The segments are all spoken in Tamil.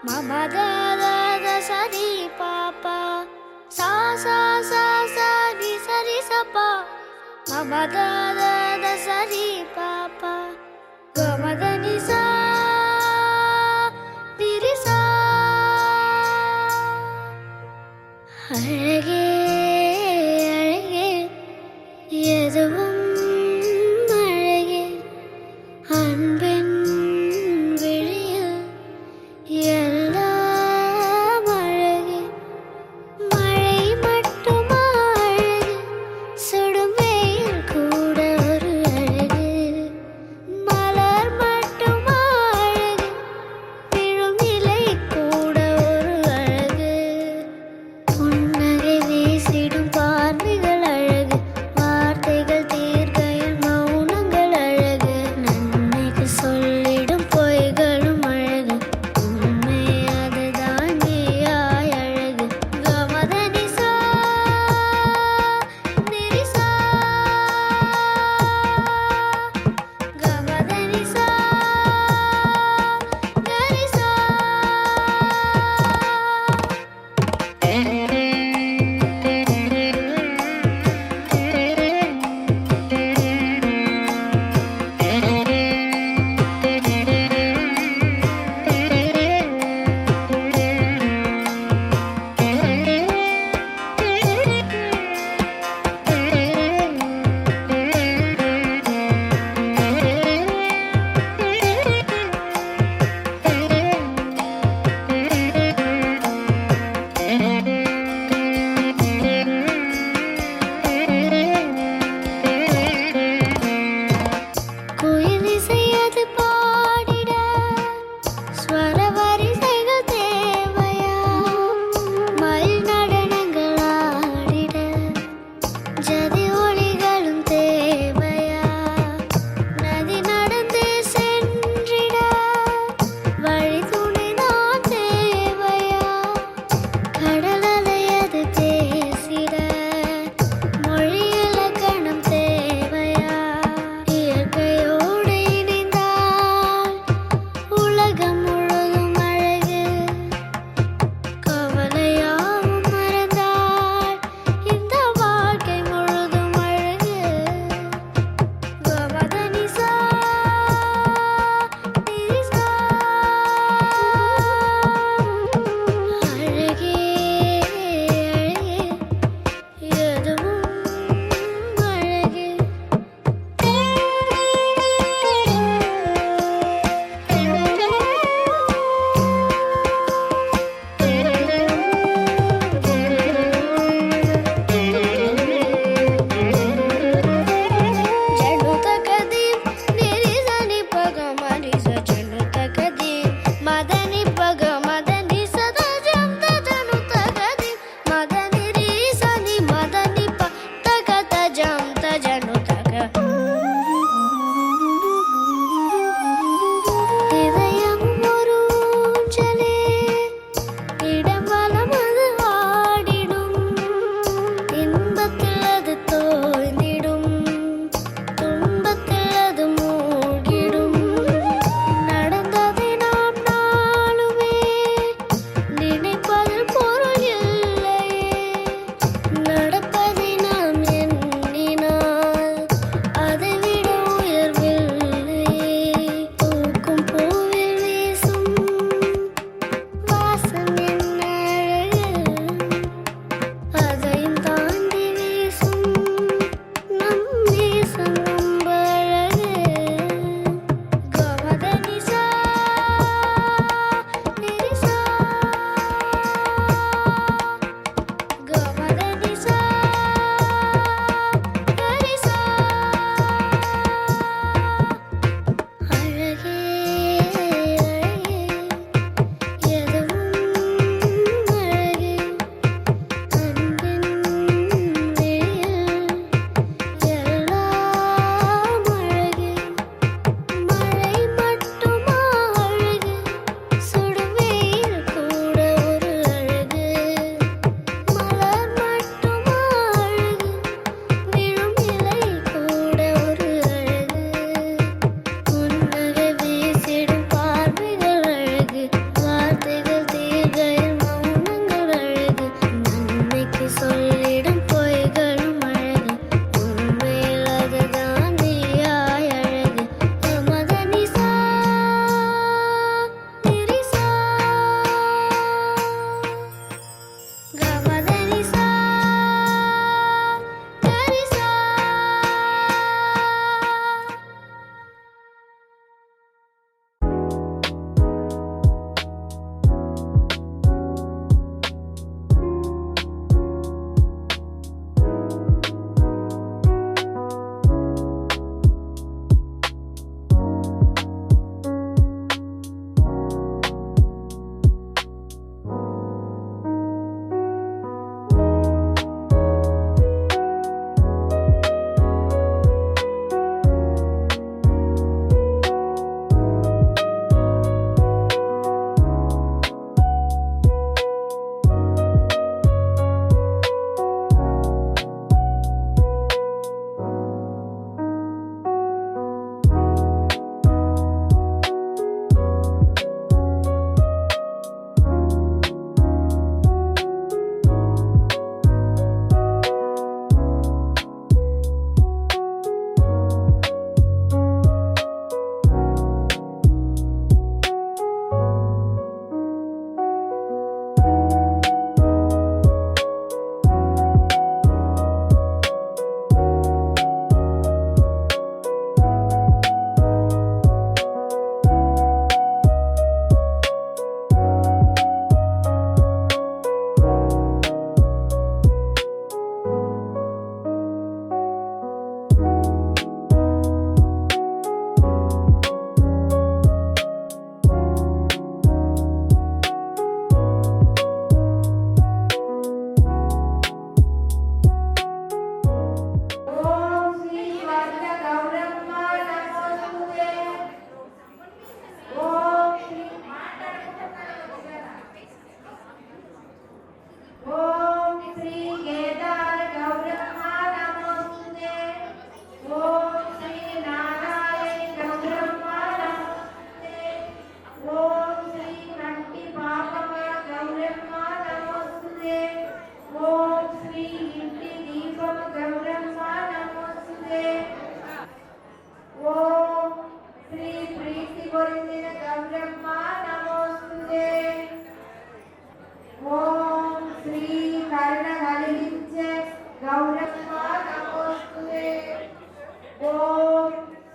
Mama da da da sa di pa pa sa sa sa sa di sa pa Mama da da da sa di pa pa ga ma da ni sa di ri sa அழகே அழகே எதுவும் அழகே அன்பின் விழியில் எல்லாம் அழகே மழை மட்டுமா அழகு சுடும் வெயில் கூட ஒரு அழகு மலர் மட்டுமா அழகு விழும் இலை கூட ஒரு அழகு புன்னகை வீசிடும் பார்வைகள் அழகு வார்த்தைகள்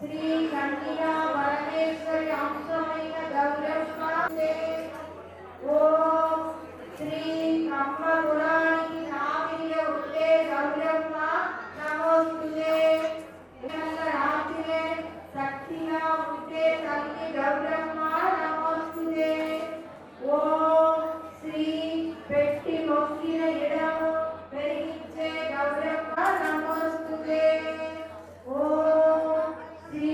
శ్రీ కన్యా పరమేశ్వరి అంశమైన గౌరమ్మ ఓం శ్రీ అమ్మ పురాణి నామియ ఉండే గౌరమ్మ నమోస్తుతే రాత్రిలే శక్తిగా ఉండే తల్లి గౌరమ్మ నమోస్తుతే ఓం శ్రీ పెట్టి మొక్కిన ఎడము పెరిగించే గౌరమ్మ నమోస్తుతే ఓం శ్రీ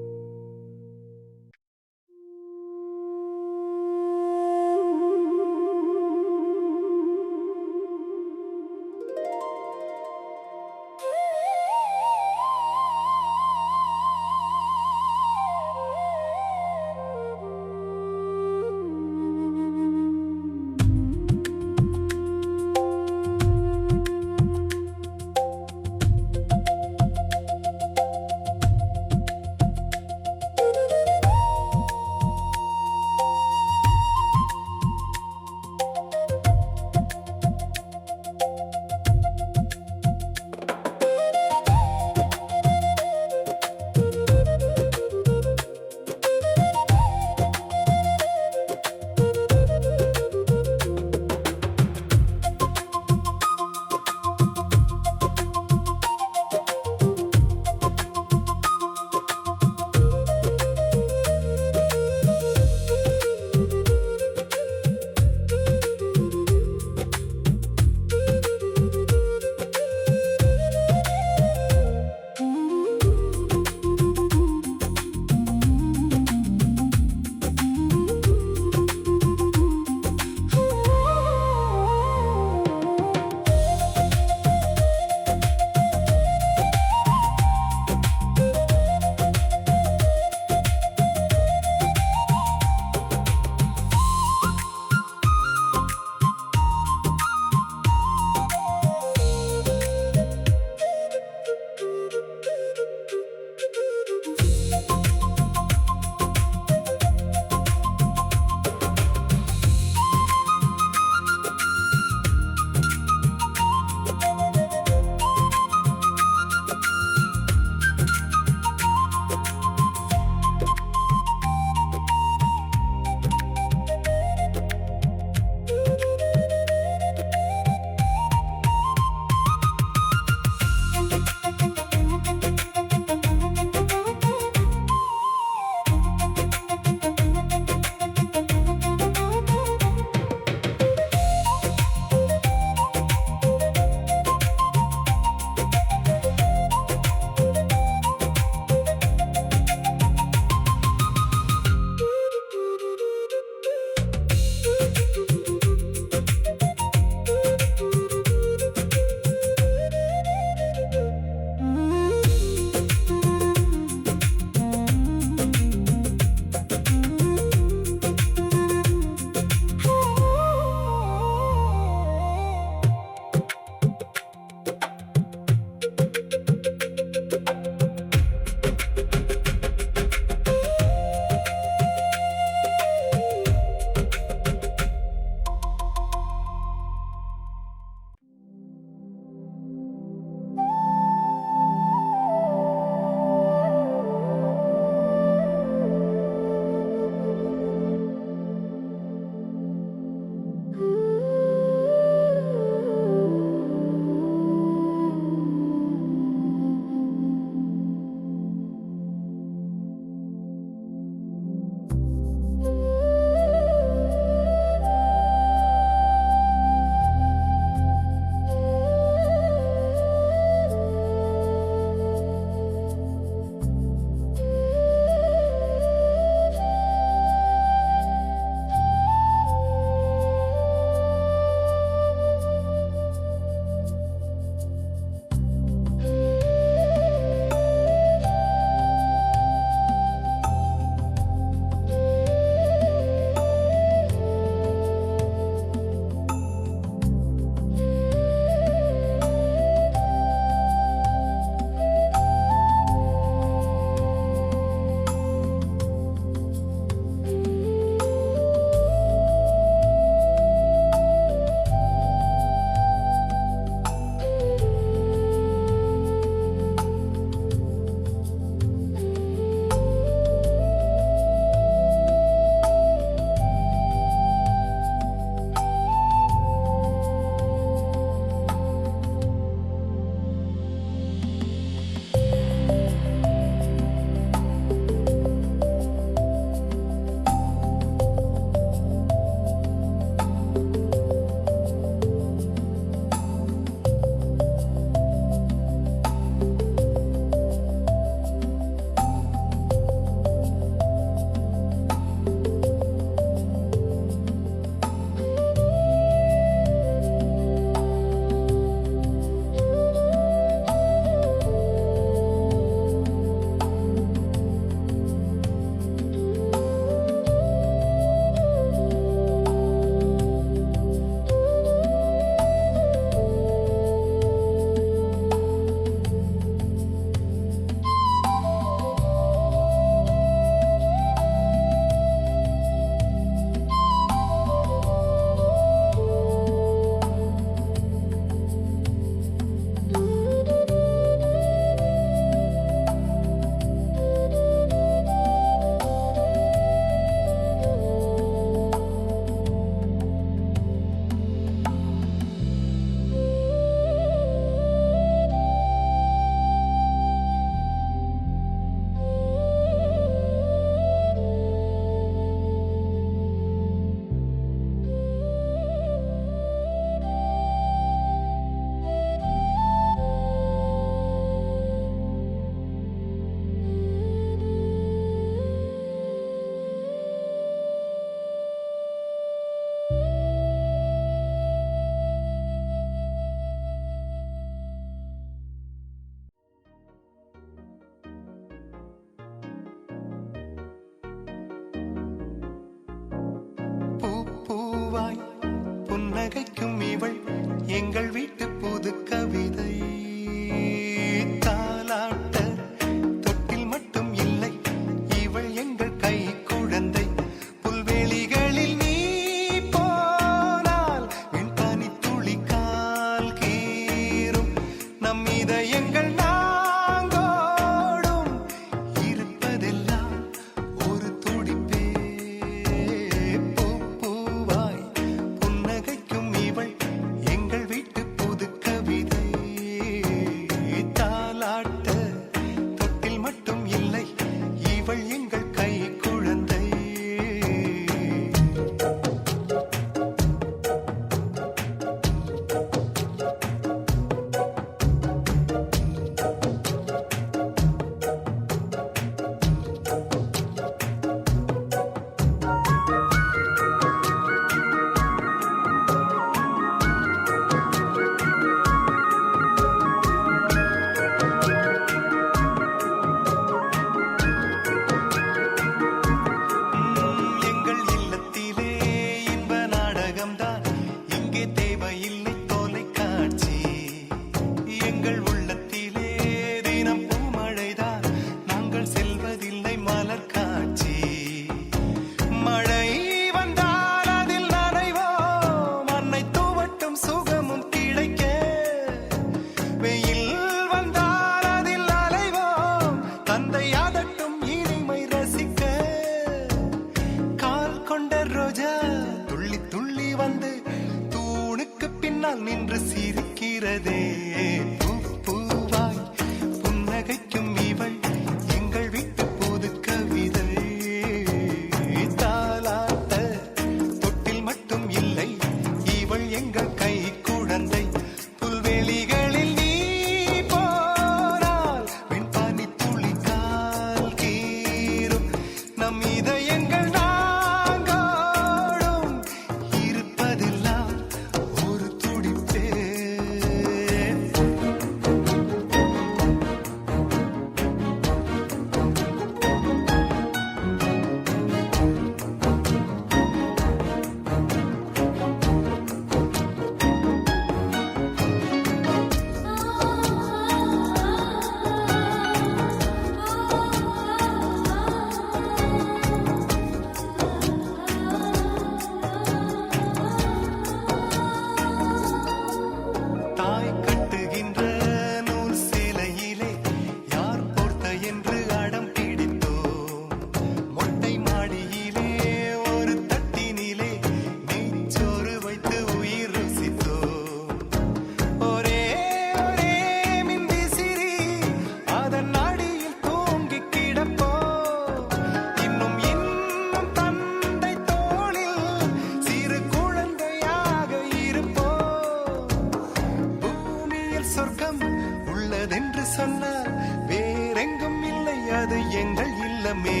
செல்லமே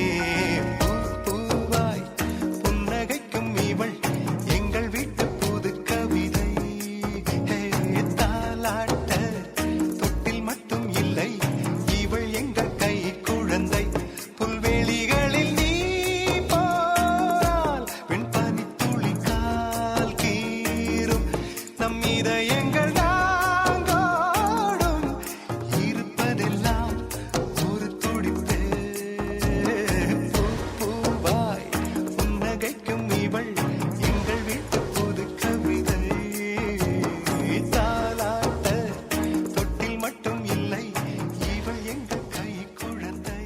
பூவாய் புன்னகைக்கும் இவள் எங்கள் வீட்டு புது கவிதை தாலாட்ட தொட்டில் மட்டும் இல்லை இவள் எங்கள் கை குழந்தை புல்வெளிகளில் நீ போல் வெண்பனி துளி கால் கீரும் நம் இதயங்கள் தாங்கோடும் இருப்பதெல்லாம் ஒரு துடிப்பு பூவாய் புன்னகைக்கும் இவள் எங்கள் வீட்டு புது கவிதை தாலாட்ட தொட்டில் மட்டும் இல்லை இவள் எங்கள் கை குழந்தை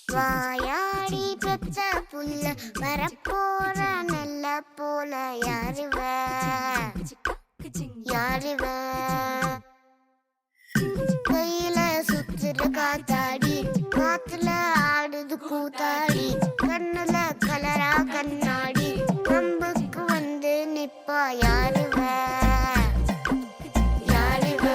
வாயாடி பெத்த புல்ல வரப்போற நல்ல போல யாருவ யாருவ கையில சுத்துற காத்தாடி காத்துல ஆடுது கூத்தாடி கண்ணுல கலரா கண்ணாடி கம்புக்கு வந்து நிப்பா யாருவ யாருவ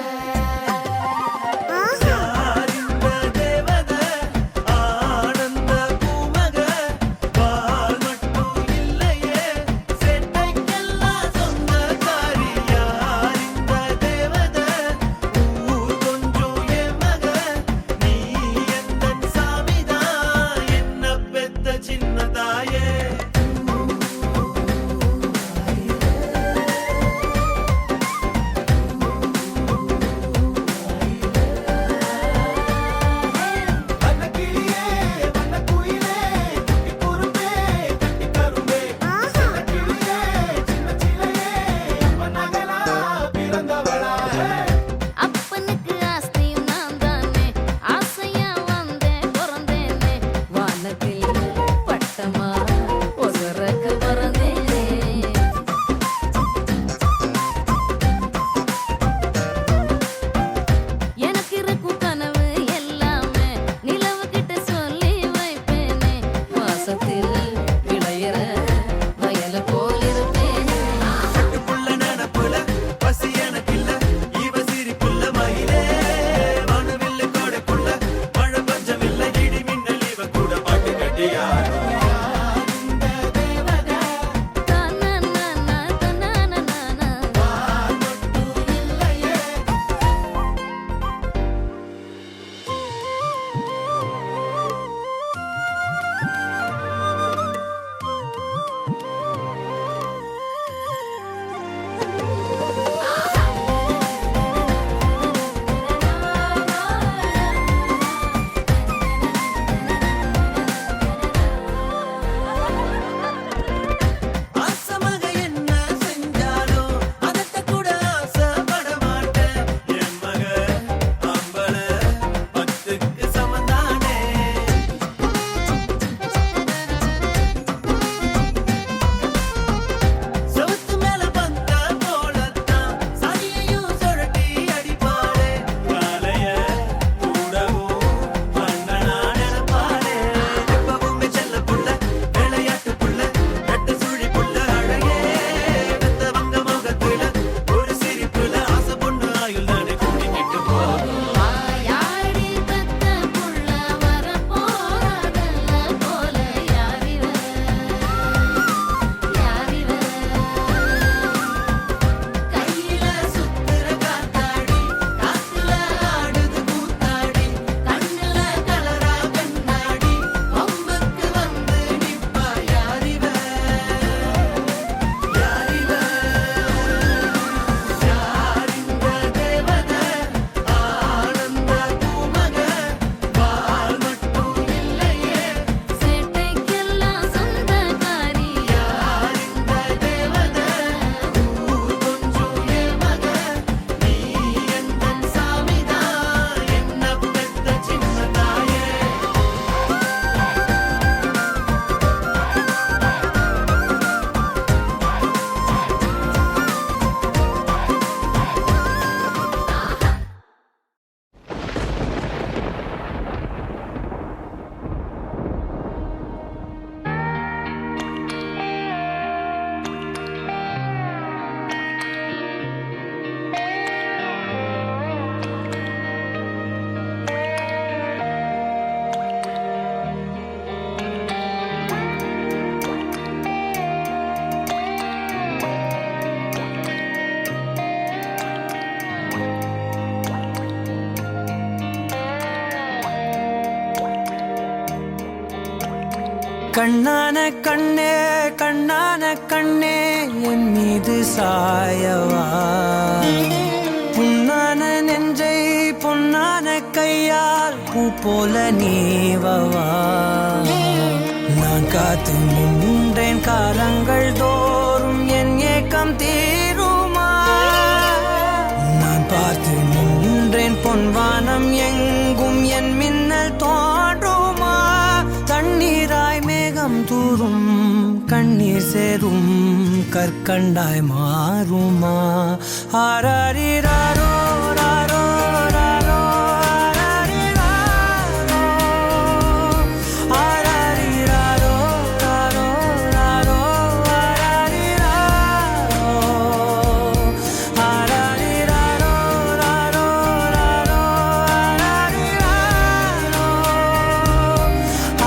அப்பனுக்கு ஆஸ்தியும் நான் தானே ஆசையா வந்தேன் பிறந்தேனே வானத்தில் பட்டமா ஒசரக்கு பிறந்தேனே எனக்கு இருக்கும் கனவு எல்லாமே நிலவு கிட்ட சொல்லி வைப்பேனே வாசத்தில் விளையிற வயல போல் இருப்பேனே கண்ணான கண்ணே கண்ணான கண்ணே என் மீது சாயவா, புண்ணான நெஞ்சை பொன்னான கையால் பூ போல நீவவா. நான் காத்து நின்றேன் காலங்கள் தோறும் என் ஏக்கம் தீருமா. நான் பார்த்து நின்றேன் பொன்வானம் எங்கும் என் மின்னல் தோன்றுமா. தண்ணீராய் மேகம் தூரும் கண்ணீர் சேரும் கற்கண்டாய் மாறுமா. ஆராரிராரோ ராரோ ராரோ ஆராரிராரோ ராரோ ராரோ ஆராரிராரோ ராரோ ராரோ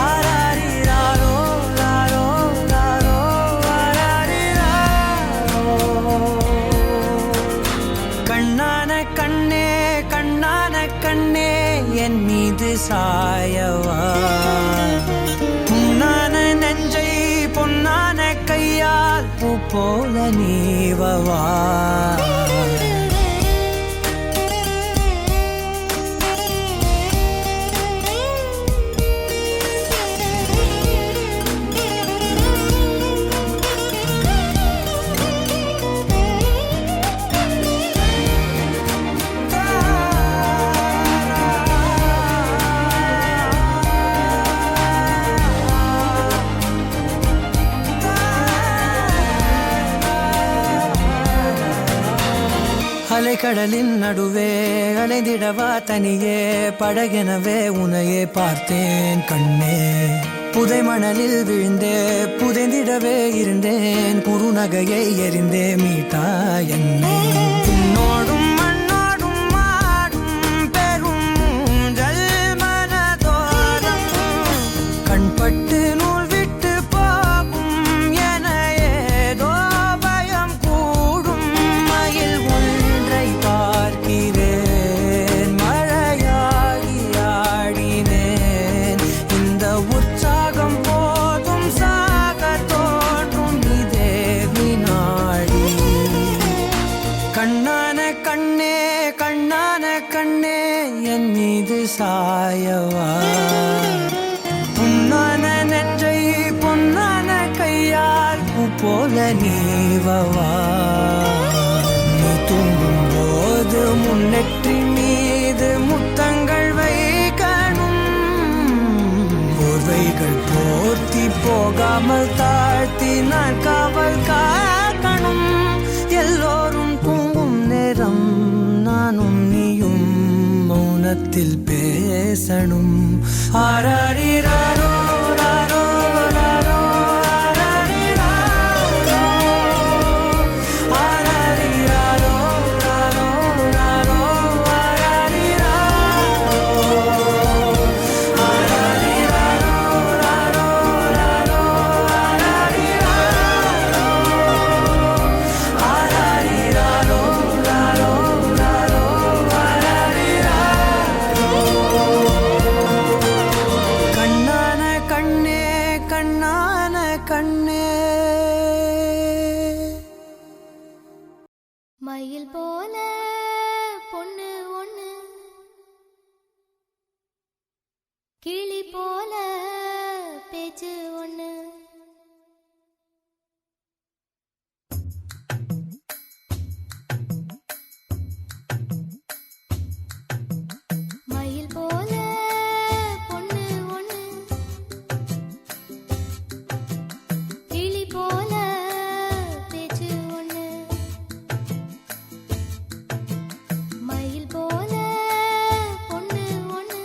ஆராரிராரோ ராரோ ராரோ கண்ணான கண்ணே கண்ணான கண்ணே என் மீது சாயவா, புண்ணான நெஞ்சை பொன்னான கையால் பூ போல நீவவா. அலைக்கடலின் நடுவே அலைந்திடவா தனியே படகெனவே உனையே பார்த்தேன் கண்ணே. புதை மணலில் விழுந்தே புதைந்திடவே இருந்தேன் குறுநகையை எறிந்தே மீட்டா என்னை. உன்னோடும் மண்ணோடும் மாடும் பெரும் ஊஞ்சல் மனதோரம் கண்பட்டு நூல் விட்டு போகும் என ஏதோ பயம் கூடும். மயில் ஒன்றை பார்க்கிறேன் மழையாகி ஆடினேன். இந்த உற்சாகம் போதும் சாக தோன்றும் இதே வினாடி. கண்ணான கண்ணே கண்ணான கண்ணே என் மீது சாயவா, புண்ணான நெஞ்சை பொன்னான கையால் பூ போல நீவவா. நீ தூங்கும் போது முன்னெற்றி மீது முத்தங்கள் வைக்கணும். போர்வைகள் போர்த்தி போகாமல் தாழ்த்தி நான் காவல் காக்கணும். எல்லோரும் தூங்கும் நேரம் நானும் நீயும் மௌனத்தில் பேசணும். ஆராரிராரோ ராரோ ராரோ ஆராரிராரோ ராரோ ராரோ ஆராரிராரோ ராரோ ராரோ ஆராரிராரோ ராரோ ராரோ கண்ணான கண்ணே கண்ணான கண்ணே. மயில் போல பொண்ணு ஒண்ணு, கிளி போல பேச்சு ஒண்ணு. மயில் போல பொண்ணு ஒண்ணு, கிளி போல பேச்சு ஒண்ணு. மயில் போல பொண்ணு ஒண்ணு,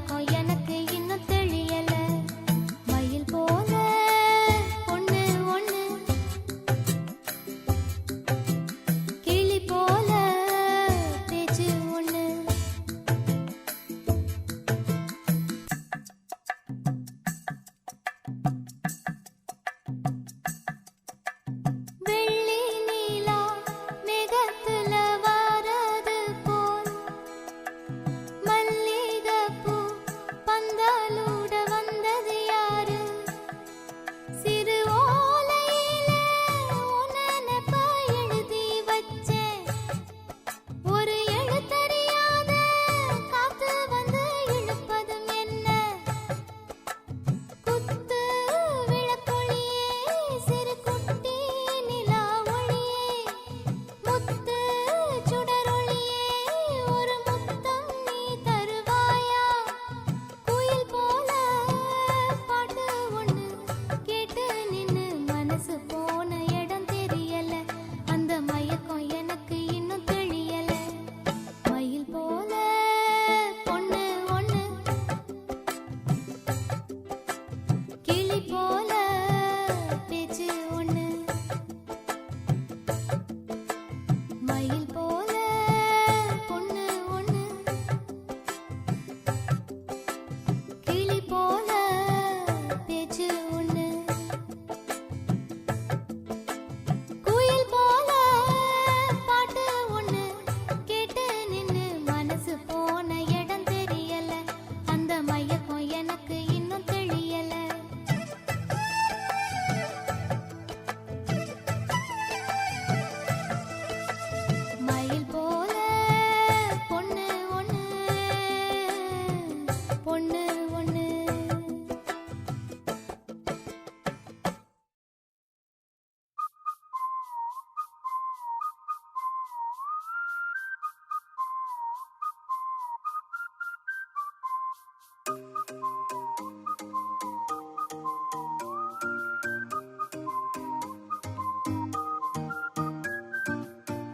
மயக்கம் எனக்கு இன்னும் தெளியல. மயில் போல ஒண்ணு ஒண்ணு, கிளி போல பேச்சு ஒண்ணு. வெள்ளி நீலா மேகத்துல வாரது போல், மல்லிகைப்பூ பந்தலோட வந்தது யாரு? சிறு ஓலையில உன் நினைப்ப எழுதி வச்சேன். ஒரு எழுத்தறியாத காத்து வந்து இழுப்பதும் என்ன? குத்து விளக்கொளியே சிறு குட்டி நிலா ஒளியே, முத்து சுடரொளியே ஒரு முத்தம் நீ தருவாயா? குயில் போல பாட்டு ஒண்ணு கேட்டு நின்னு மனசு போன இடம் தெரியல. அந்த மயக்கம் எனக்கு இன்னும் தெளியல. மயில் போல பொண்ணு ஒண்ணு, கிளி போல பேச்சு ஒண்ணு. மயில் போல பொண்ணு ஒண்ணு, கிளி போல பேச்சு ஒண்ணு. குயில் போல பாட்டு ஒண்ணு கேட்டு நின்னு மனசு போன இடம் தெரியல. அந்த மயக்கம் எனக்கு இன்னும் தெளியல. மயில் போல பொண்ணு ஒண்ணு, பொண்ணு ஒண்ணு.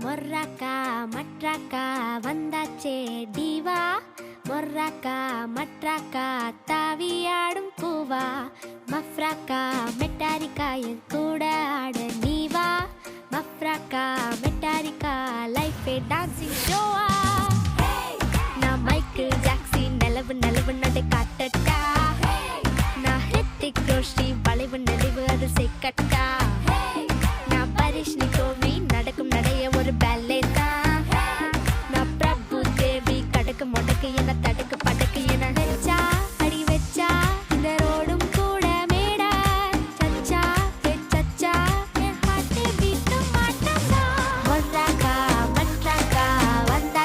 மொர்ராக்கா மட்ராக்கா வந்தாச்சே டிவா, மொர்ராக்கா மட்ராக்கா தாவியாடும் பூவா. மஃப்ராக்கா மெட்டாரிக்கா என் கூட ஆட நீவா. மஃப்ராக்கா மெட்டாரிக்கா லைஃபே டான்சிங் ஷோவா. நான் மைக்கேல் ஜாக்சன் நிலவு நிலவு நடை காட்டட்டா. நான் ஹித்திக் ரோஷி வளைவு நெளிவு அது செக்கட்டா. நான் பரிஷ்னி கோவி நடக்கும் நடைய ஒரு பேலே தான். நான் பிரபு தேவி கடக்கு முடக்கு என தடுக்கு படக்கு என வச்சா அடி வச்சா இந்த ரோடும் கூட மேடா. சச்சா ஹே சச்சா என் ஹார்ட் பீட்டும் மாட்டா. மொர்ராக்கா மட்ராக்கா வந்தா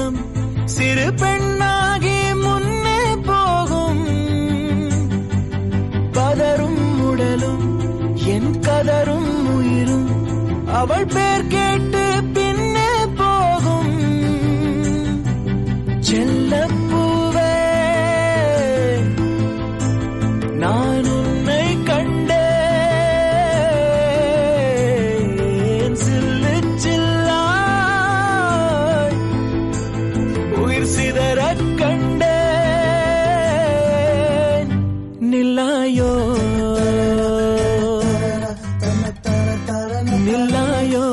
உள்ளம் சிறு பெண்ணாகி முன்னே போகும். பதரும் உடலும் என் கதரும் உயிரும் அவள் பேர் கேட்டு பின்னே போகும். செல்லப்பூவே நான் உன்னை கண்டேன். சில்லு சில்லாய் உயிர் சிதறக் கண்டேன். நில்லாயோ நில்லாயோ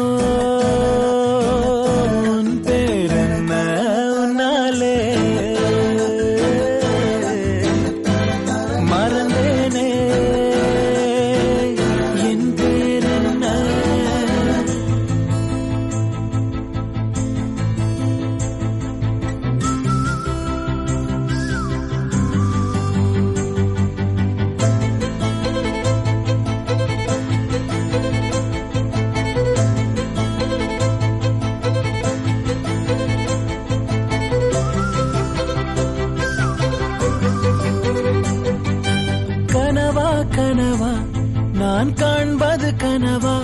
உன் பேரென்ன உன்னாலே மறந்தேனே என் பேரென்ன. கனவா கனவா நான் காண்பது கனவா,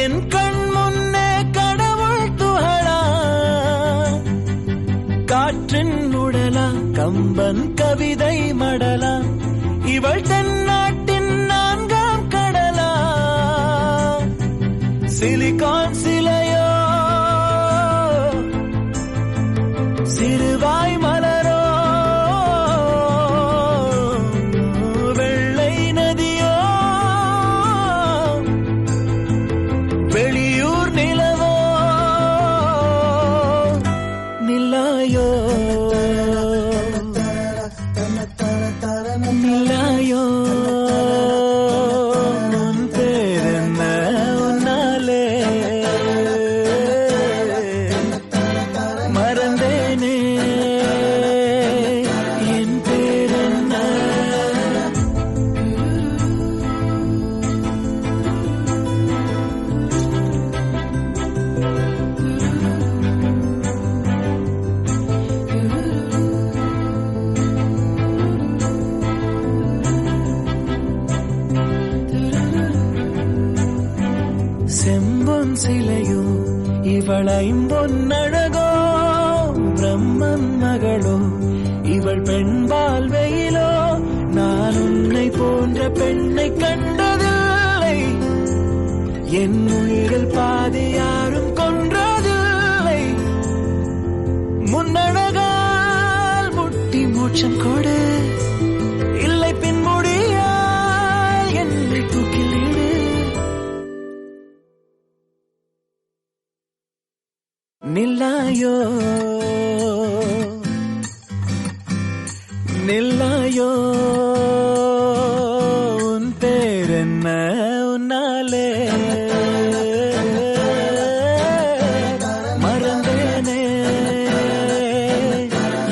என் கண் முன்னே கடவுள் துகளா. காற்றின் உடலா கம்பன் கவிதை மடலா, இவள் தென்னாட்டின் நான்காம் கடலா. சிலிகான் சிலையோ சிறுவாய் மலரோ, வெள்ளை நதியோ வெளியூர் நிலவோ. நில்லாயோ நில்லாயோ உன் பேரென்ன உன்னாலே மறந்தேனே என் பேரென்ன. செம்பொன் சிலையோ இவள் ஐம்பொன்னழகோ, பிரம்மன் மகளோ இவள் பெண்பால் வெயிலோ. நான் உன்னை போன்ற பெண்ணை கண்டதில்லை, என் உயிரில் பாதி யாரும் கொன்றதில்லை. முன்னழகால் முட்டி மோட்சம் கொடு, இல்லை பின்முடியால் என்னை தூக்கிலிடு. நில்லாயோ நில்லாயோ உன் பேரென்ன உன்னாலே மறந்தேனே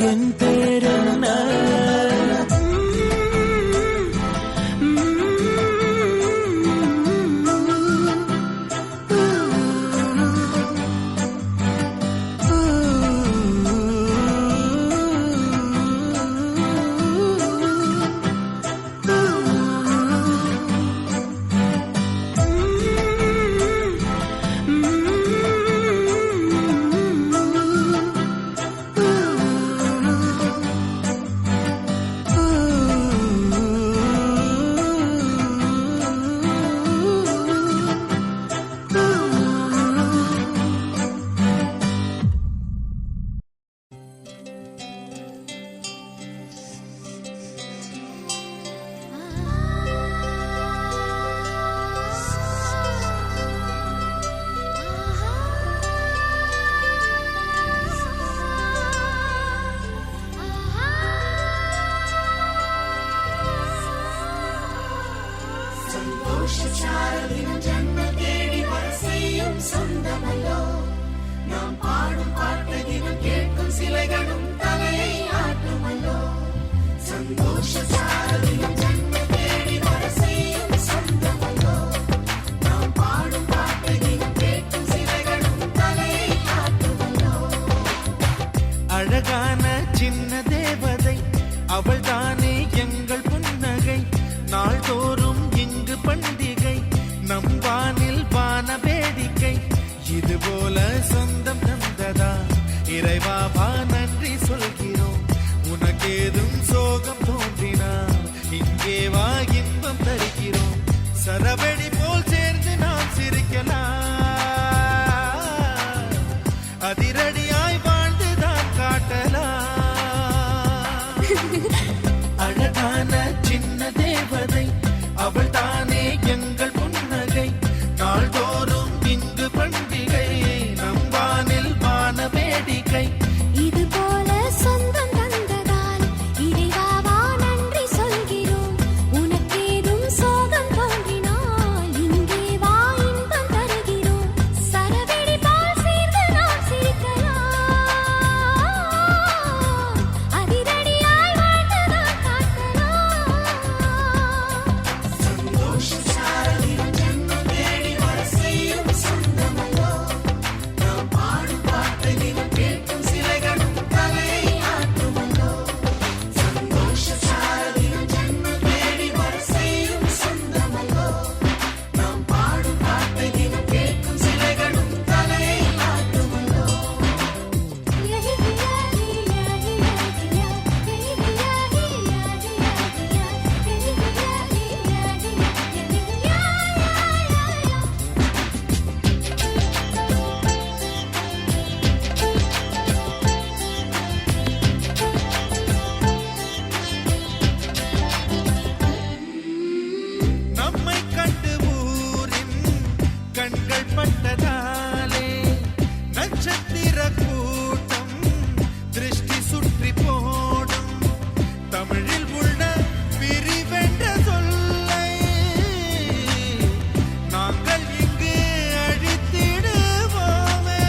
என் பேரென்ன. சந்தோஷச்சாரலின் ஜன்ம தேடி வர செய்யும் சொந்தமல்லோ. நாம் பாடும் பாட்டு தினம் கேட்கும் சிலைகளும் தலையை ஆட்டுமல்லோ. சந்தோஷச்சாரலின் ஜன்ம தேடி வர செய்யும் சொந்தமல்லோ. நாம் பாடும் பாட்டு தினம் கேட்கும் சிலைகளும் தலையை ஆட்டுமல்லோ. அழகான சின்ன தேவதை அவள் தானே எங்கள் புன்னகை நாள்தோறும் இங்கு பண்டிகை நம் வானில் வான வேடிக்கை இது போல சொந்தம் தந்ததா இறைவா வா நன்றி சொல்கிறோம் உனக்கேதும் சோகம் தோன்றினா இங்கே வா இன்பம் தருகிறோம் சரவெடி போல் சேர்ந்து நாம் சிரிக்கலாம் அதிரடியாய் வாழ்ந்துதான் காட்டலாம் அழகான சின்ன தேவதை அவள் தானே எங்கள் புன்னகை நாள்தோறும் இங்கு பண்டிகை நம் வானில் வான வேடிக்கை இது போல சொந்தம் தந்ததால் இறைவாவா நன்றி சொல்கிறோம் உனக்கேதும் சோகம் தோன்றினால் இங்கே வா இன்பம் தருகிறோம் சரவெடி போல் சேர்ந்து நாம் சிரிக்கலாம் அதிரடியாய் வாழ்ந்துதான் காட்டலாம் சந்தோஷ சாரலின் ஜன்மம் தேடி வர செய்யும் சொந்தமல்லோ நாம் பாடும் பாட்டை தினம் கேட்கும் சிலைகளும் தலையை ஆட்டுமல்லோ சந்தோஷ சாரலின் ஜன்மம் தேடி வர செய்யும் சொந்தமல்லோ நாம் பாடும் பாட்டை தினம் கேட்கும் சிலைகளும் தலையை ஆட்டுமல்லோ நம்மை கண்டு ஊரின் கண்கள் பட்டதாலே நட்சத்திர கூட்டம் திருஷ்டி சுற்றி போடும் தமிழில் உள்ள பிரிவென்ற சொல்லை நாங்கள் இங்கு அழித்திடுவோமே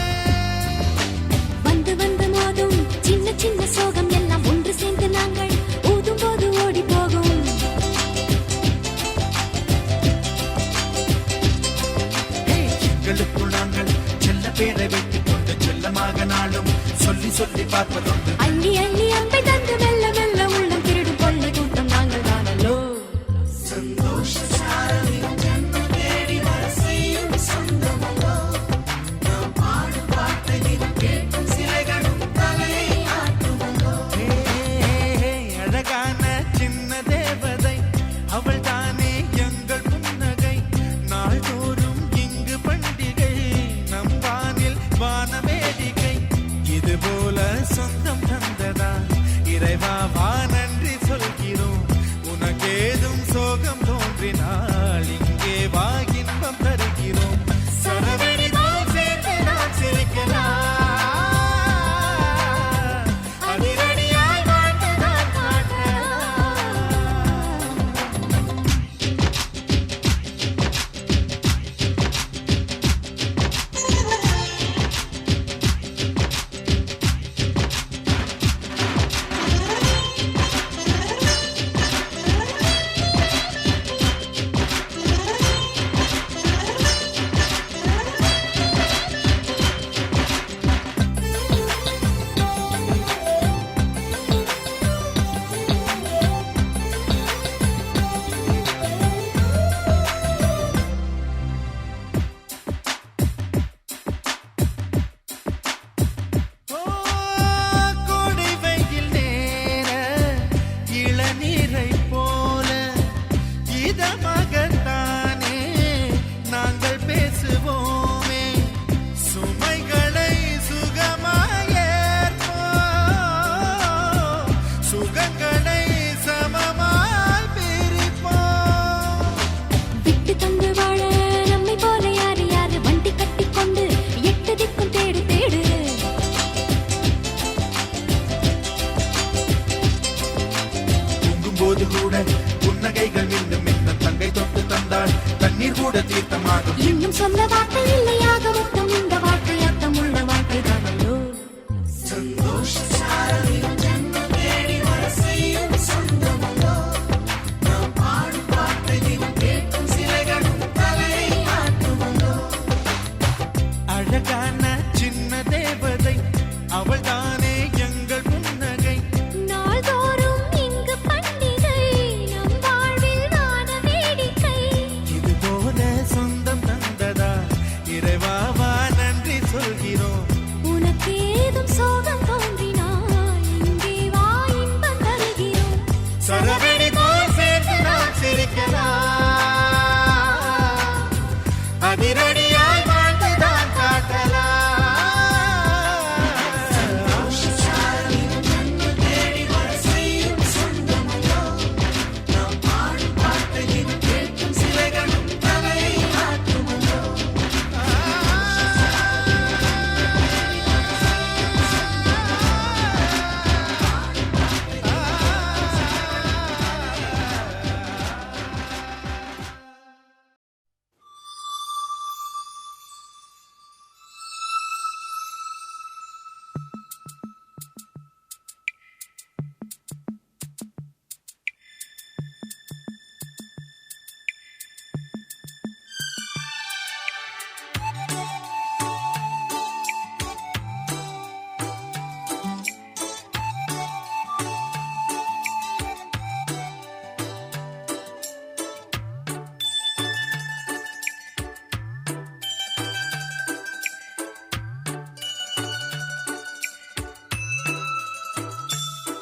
வந்து வந்து மோதும் சின்ன சின்ன சோகம் எல்லாம் ஒன்று சேர்ந்து நாங்கள் ஊதும் போது ஓடி போகும் எங்களுக்குள் நாங்கள் செல்ல பேரை வைத்துக் கொண்டு செல்லமாக நாளும் சொல்லி சொல்லி பார்ப்பதுண்டு அள்ளி அள்ளி அம்பை தந்து மெல்ல மெல்ல உள்ளம் திருடும் கொள்ளை கூட்டம் நாங்கள் தானல்லோ சந்தோஷ சாரலின் ஜன்மம் தேடி வர செய்யும் சொந்தமல்லோ நாம் பாடும் பாட்டை தினம் கேட்கும் சிலைகளும் தலையை ஆட்டுமல்லோ அழகான சின்ன தேவதை அவள் தானே எங்கள் புன்னகை நாள்தோறும் இங்கு பண்டிகை நம் வானில் வான வேடிக்கை இது போல சொந்தம் தந்ததா இறைவா வா நன்றி சொல்கிறோம் உனக்கேதும் சோகம் தோன்றினால் இங்கே வா இன்பம் தருகிறோம் சரவெடி போல் சேர்ந்து நாம் சிரிக்கலாம் அதிரடியாய் வாழ்ந்துதான் காட்டலாம் கோடை வெயில் நேர இளநீரை போல இதமாகத்தானே நாங்கள் பேசுவோமே சுமைகளை சுகமாயேற்போம் சுகங்களை சமமாய் பிரிப்போம் விட்டு தந்து வாழ நம்மை போல யாரு யாரு வண்டி கட்டி கொண்டு எட்டு திக்கும் தேடு தேடு தூங்கும்போது கூட புன்னகைகள் மீண்டும் இந்த தங்கை தொட்டு தந்தாள் தண்ணீர் கூட தீர்த்தமாகும் இன்னும் சொல்ல வார்த்தை இல்லையாக மொத்தம் இந்த வாழ்க்கை அர்த்தம் உள்ள வாழ்க்கை தானல்லோ சந்தோஷ சாரலின் ஜன்மம் தேடி வர செய்யும் சொந்தமல்லோ நாம் பாடும் பாட்டை தினம் கேட்கும் சிலைகளும் தலையை ஆட்டுமல்லோ அழகான சின்ன தேவதை அவள் தானே எங்கள் சரவெடி போல் சேர்த்து நாம் சிரிக்கலாம், அதிரடியாய் வாழ்ந்துதான் காட்டலாம்.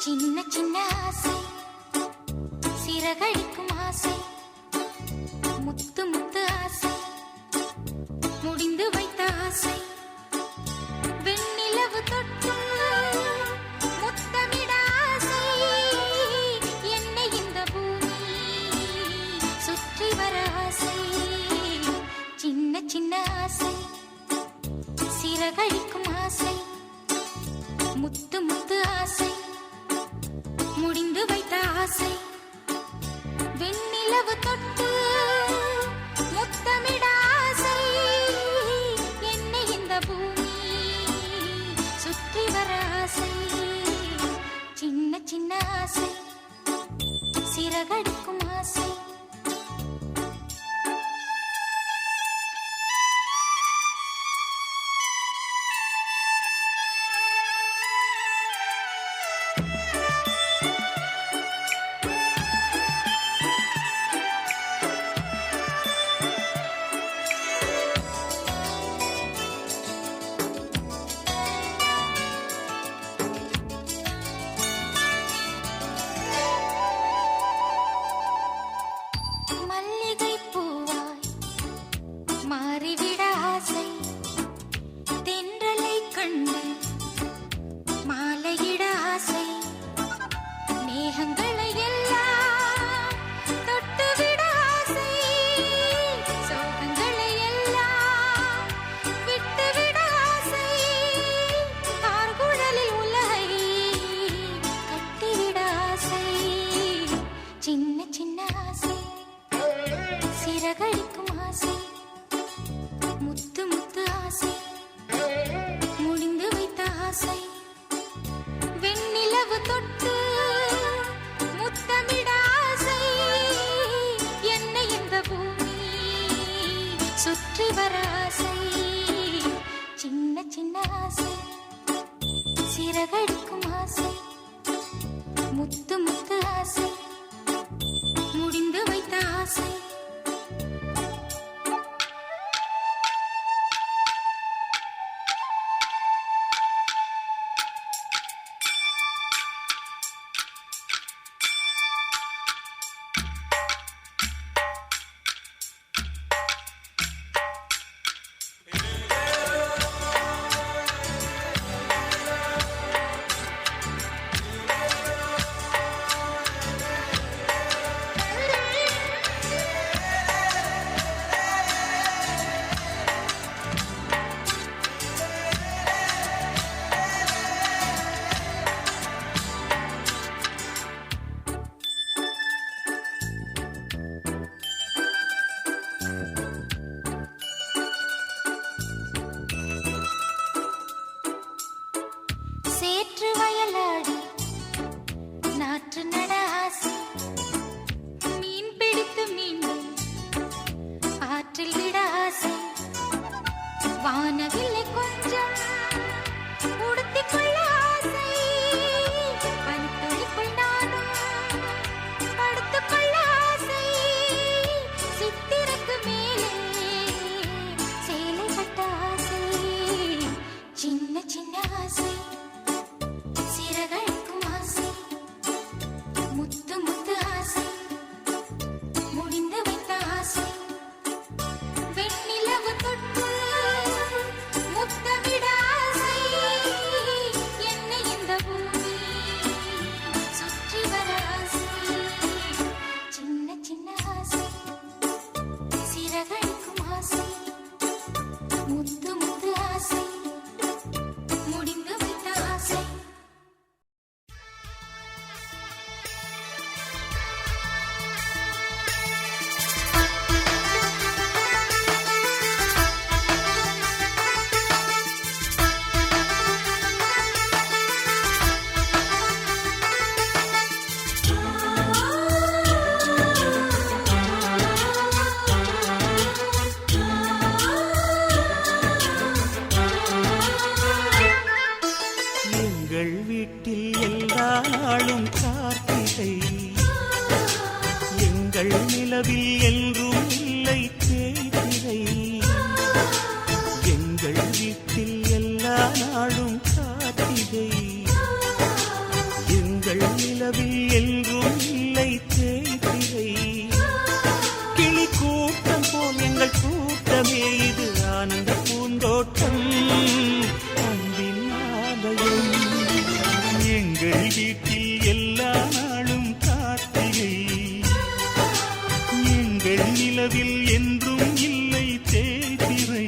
சின்ன சின்ன ஆசை, சிறகடிக்கும் ஆசை, முத்து முத்து ஆசை, முடிந்து வைத்த ஆசை, வெண்ணிலவு தொட்டு முத்தமிட ஆசை, என்னை இந்த பூமி சுற்றி வர ஆசை. சின்ன சின்ன ஆசை, சிறகடிக்கும் ஆசை, முத்து முத்து ஆசை, முடிந்து வைத்த ஆசை, வெண்ணிலவு தொட்டு முத்தமிட ஆசை, என்னை இந்த பூமி சுற்றி வர ஆசை. சின்ன சின்ன ஆசை, சிறகடிக்கும் ஆசை. சிறகடிக்கும் ஆசை, முத்து முத்து ஆசை, முடிந்து வைத்த ஆசை, வெண்ணிலவு தொட்டு முத்தமிட ஆசை, என்னை இந்த பூமி சுற்றி வர ஆசை. சின்ன சின்ன ஆசை, சிறகடிக்கும் ஆசை, முத்து முத்து ஆசை, முடிந்து வைத்த ஆசை. எல்லா நாளும் கார்த்திகை. எங்கள் நிலவில் என்றும் இல்லை தேய்திரை. எங்கள் வீட்டில் எல்லா நாளும் கார்த்திகை. எங்கள் நிலவில் என்றும் இல்லை தேய்திரை. கிளி கூட்டம் போல் எங்கள் கூட்டமே இது ஆனந்த பூந்தோட்டம் அன்பின் ஆலயம். எங்கள் வீட்டில் எல்லா நாளும் கார்த்திகை. எங்கள் நிலவில் என்றும் இல்லை தேய்திரை.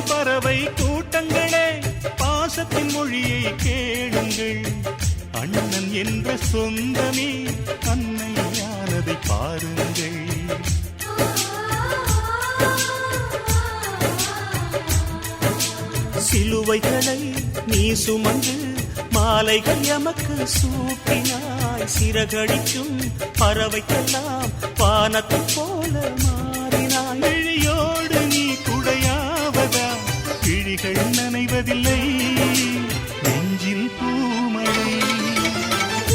பறவை கூட்டங்களே பாசத்தின் மொழியை கேளுங்கள். அண்ணன் என்ற சொந்தமே அன்னையானதை பாருங்கள். சிலுவைகளை நீ சுமந்து மாலைகள் எமக்கு சூட்டினாய். சிறகடிக்கும் பறவைக்கெல்லாம் வானத்தை போல மாறினாய். இழியோடு நீ குடையாவதா கிழிகள் நனைவதில்லை நெஞ்சில் பூமழை.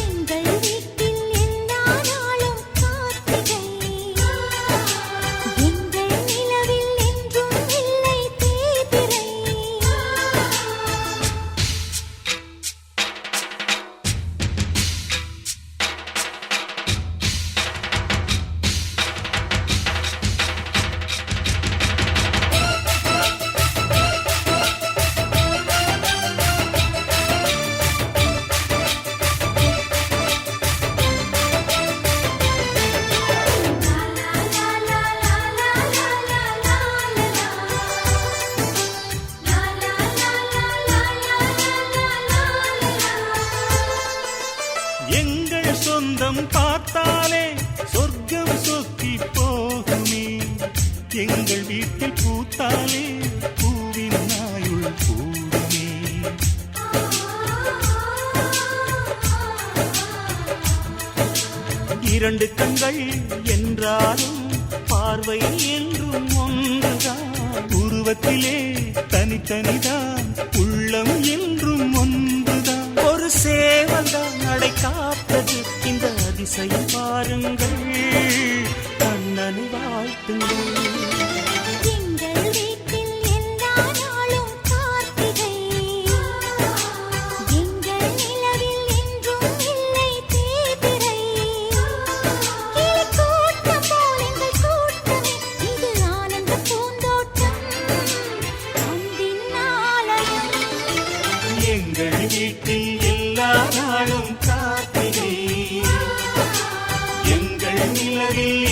எங்கள் வீட்டில் எல்லா நாளும் கார்த்திகை. எங்கள் நிலவில் என்றும் இல்லை தேய்திரை. எங்கள் சொந்தம் பார்த்தாலே சொர்க்கம் சொக்கி போகுமே. எங்கள் வீட்டில் பூத்தாலே பூவின் நாயுள் கூடுமே. இரண்டு கண்கள் என்றாலும் பார்வை என்றும் ஒன்றுதான். உருவத்திலே தனித்தனிதான் உள்ளம் என்றும் ஒன்றுதான். ஒரு சேவல்தான் நடை காத்தது இந்த அதிசயம் பாருங்கள். கண்ணனை வாழ்த்துங்கள். எங்கள் வீட்டில் எல்லா நாளும் கார்த்திகை. எங்கள் நிலவில் என்றும் இல்லை தேய்திரை. கிளி கூட்டம் போல் எங்கள் கூட்டமே இது ஆனந்த பூந்தோட்டம் அன்பின் ஆலயம். எங்கள் வீட்டில் எல்லா நாளும் கார்த்திகை. எங்கள் நிலவில்